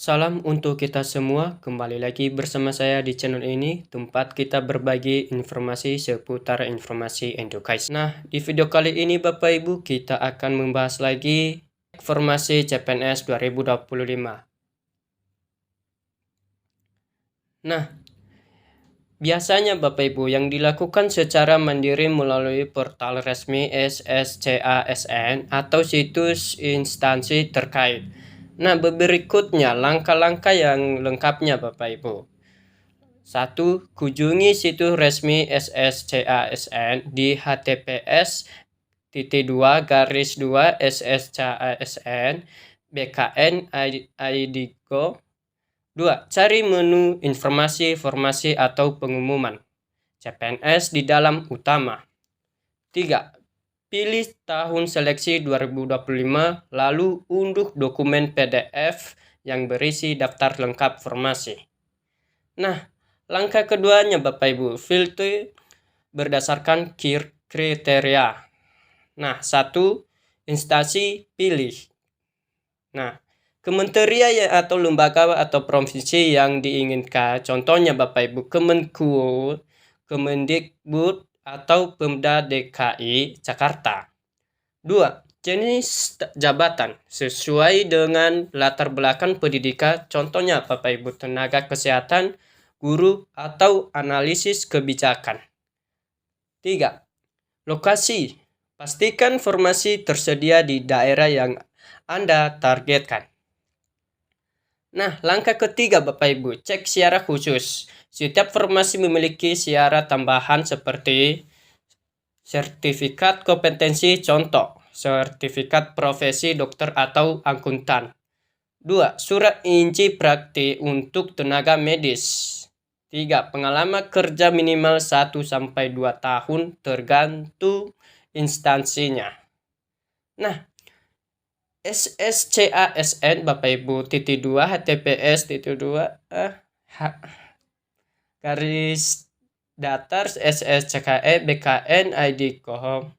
Salam untuk kita semua, kembali lagi bersama saya di channel ini, tempat kita berbagi informasi seputar informasi edukasi. Nah, di video kali ini Bapak Ibu, kita akan membahas lagi informasi CPNS 2025. Nah, biasanya Bapak Ibu yang dilakukan secara mandiri melalui portal resmi SSCASN atau situs instansi terkait. Nah, berikutnya langkah-langkah yang lengkapnya Bapak Ibu. 1. Kunjungi situs resmi SSCASN di https://sscasn bkn id.go. 2. Cari menu informasi atau pengumuman CPNS di dalam utama. 3. Pilih tahun seleksi 2025, lalu unduh dokumen PDF yang berisi daftar lengkap formasi. Nah, langkah keduanya Bapak Ibu, filter berdasarkan kriteria. Nah, 1. Instansi pilih. Nah, kementerian atau lembaga atau provinsi yang diinginkan, contohnya Bapak Ibu, Kemenku, Kemendikbud, atau Pemda DKI Jakarta. 2. Jenis jabatan sesuai dengan latar belakang pendidikan, contohnya Bapak Ibu, tenaga kesehatan, guru, atau analisis kebijakan. 3. Lokasi. Pastikan formasi tersedia di daerah yang Anda targetkan. Nah, langkah ketiga Bapak Ibu, cek syarat khusus. Setiap formasi memiliki syarat tambahan seperti sertifikat kompetensi, contoh, sertifikat profesi dokter atau akuntan. 2. Surat izin praktik untuk tenaga medis. 3. Pengalaman kerja minimal 1-2 tahun tergantung instansinya. Nah, SSCASN Bapak Ibu -2 https garis datar SSCKE BKN ID.com.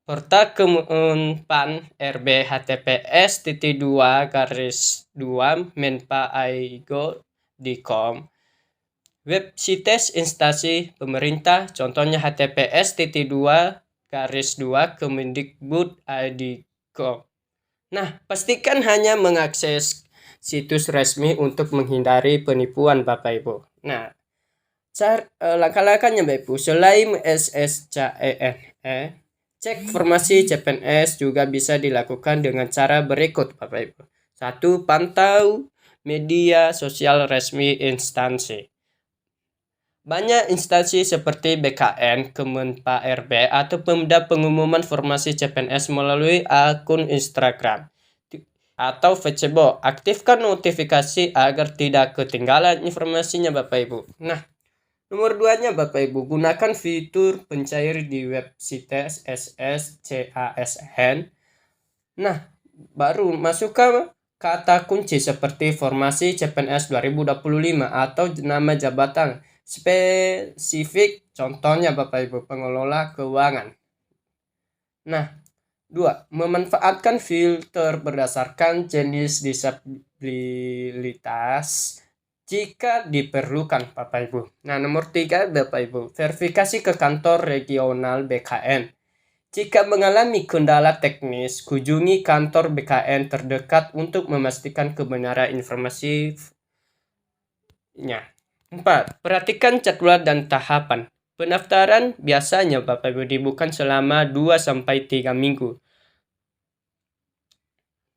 Portal Kemenpan RB https://menpa.id.com. Web sites instansi pemerintah, contohnya https://kemendikbud.id.com. Nah, pastikan hanya mengakses situs resmi untuk menghindari penipuan Bapak Ibu. Nah, langkah-langkahnya Bapak Ibu, selain SSCAN, cek formasi CPNS juga bisa dilakukan dengan cara berikut Bapak Ibu. 1. Pantau media sosial resmi instansi. Banyak instansi seperti BKN, Kemenpa RB, atau Pemda pengumuman formasi CPNS melalui akun Instagram atau Facebook. Aktifkan notifikasi agar tidak ketinggalan informasinya Bapak Ibu. Nah, nomor 2-nya Bapak Ibu, gunakan fitur pencair di web sites SSCASN. Nah, baru masukkan kata kunci seperti formasi CPNS 2025 atau nama jabatan spesifik, contohnya Bapak Ibu, pengelola keuangan. Nah, 2. Memanfaatkan filter berdasarkan jenis disabilitas jika diperlukan Bapak Ibu. Nah, nomor 3 Bapak Ibu, verifikasi ke kantor regional BKN. Jika mengalami kendala teknis, kunjungi kantor BKN terdekat untuk memastikan kebenaran informasinya. 4. Perhatikan jadwal dan tahapan. Pendaftaran biasanya Bapak Ibu dibuka selama 2-3 minggu.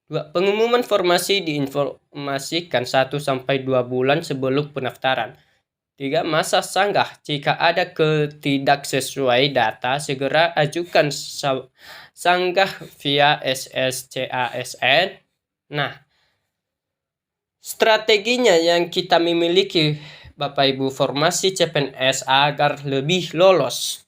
2. Pengumuman formasi diinformasikan 1-2 bulan sebelum pendaftaran. 3. Masa sanggah. Jika ada ketidaksesuaian data, segera ajukan sanggah via SSCASN. Nah, strateginya yang kita memiliki Bapak Ibu, formasi CPNS agar lebih lolos.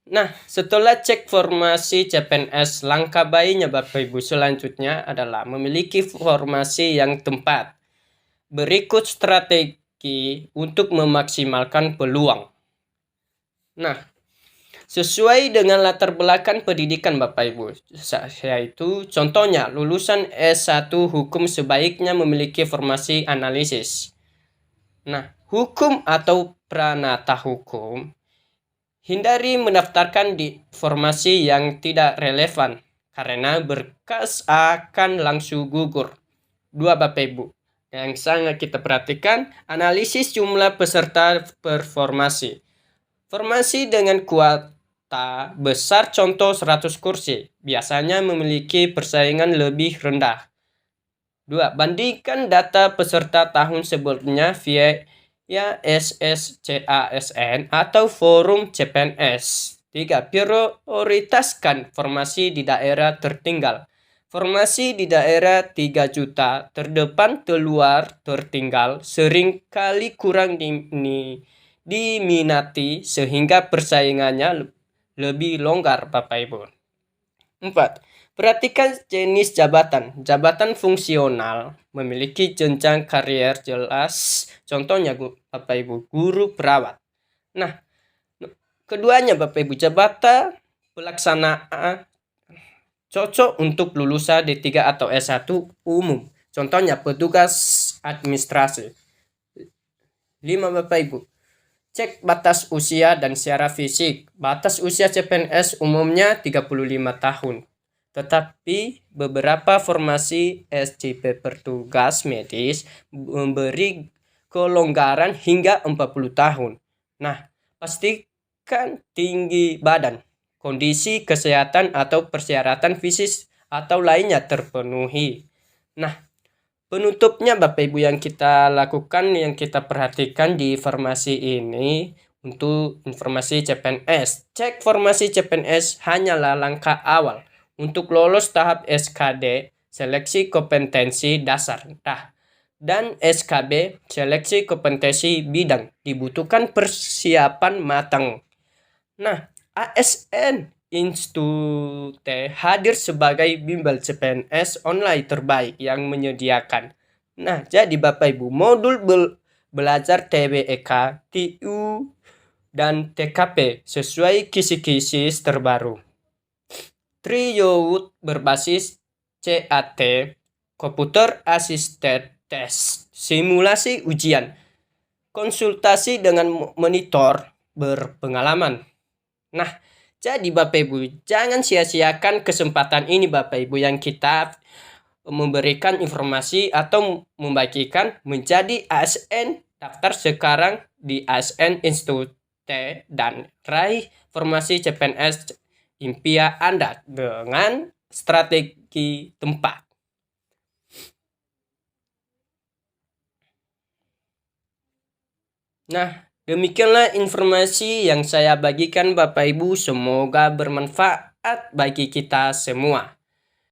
Nah, setelah cek formasi CPNS, langkah baiknya Bapak Ibu selanjutnya adalah memiliki formasi yang tepat. Berikut strategi untuk memaksimalkan peluang. Nah, sesuai dengan latar belakang pendidikan Bapak Ibu. Yaitu contohnya lulusan S1 hukum sebaiknya memiliki formasi analisis. Nah, hukum atau pranata hukum, hindari mendaftarkan di formasi yang tidak relevan karena berkas akan langsung gugur. 2 Bapak Ibu. Yang sangat kita perhatikan, analisis jumlah peserta per formasi. Formasi dengan kuota besar contoh 100 kursi biasanya memiliki persaingan lebih rendah. 2. Bandingkan data peserta tahun sebelumnya via SSCASN atau forum CPNS. 3. Prioritaskan formasi di daerah tertinggal. Formasi di daerah 3 juta terdepan terluar tertinggal seringkali kurang diminati sehingga persaingannya lebih longgar Bapak Ibu. 4. Perhatikan jenis jabatan. Jabatan fungsional memiliki jenjang karier jelas. Contohnya Bapak Ibu, guru, perawat. Nah, keduanya Bapak Ibu, jabatan pelaksana cocok untuk lulusan D3 atau S1 umum. Contohnya petugas administrasi. 5 Bapak Ibu. Cek batas usia dan secara fisik. Batas usia CPNS umumnya 35 tahun. Tetapi beberapa formasi SJP petugas medis memberi kelonggaran hingga 40 tahun. Nah, pastikan tinggi badan, kondisi kesehatan atau persyaratan fisik atau lainnya terpenuhi. Nah, penutupnya Bapak Ibu yang kita lakukan, yang kita perhatikan di formasi ini untuk informasi CPNS. Cek formasi CPNS hanyalah langkah awal untuk lolos tahap SKD, seleksi kompetensi dasar. Dan SKB, seleksi kompetensi bidang. Dibutuhkan persiapan matang. Nah, ASN Institute hadir sebagai bimbel CPNS online terbaik yang menyediakan. Nah, jadi Bapak Ibu, modul belajar TBEK, TU, dan TKP sesuai kisi-kisi terbaru. Triyowut berbasis CAT, Computer Assisted Test, simulasi ujian, konsultasi dengan monitor berpengalaman. Nah, jadi Bapak Ibu, jangan sia-siakan kesempatan ini Bapak Ibu yang kita memberikan informasi atau membagikan menjadi ASN. Daftar sekarang di ASN Institute dan raih formasi CPNS impian Anda dengan strategi tempat. Nah, demikianlah informasi yang saya bagikan Bapak Ibu, semoga bermanfaat bagi kita semua.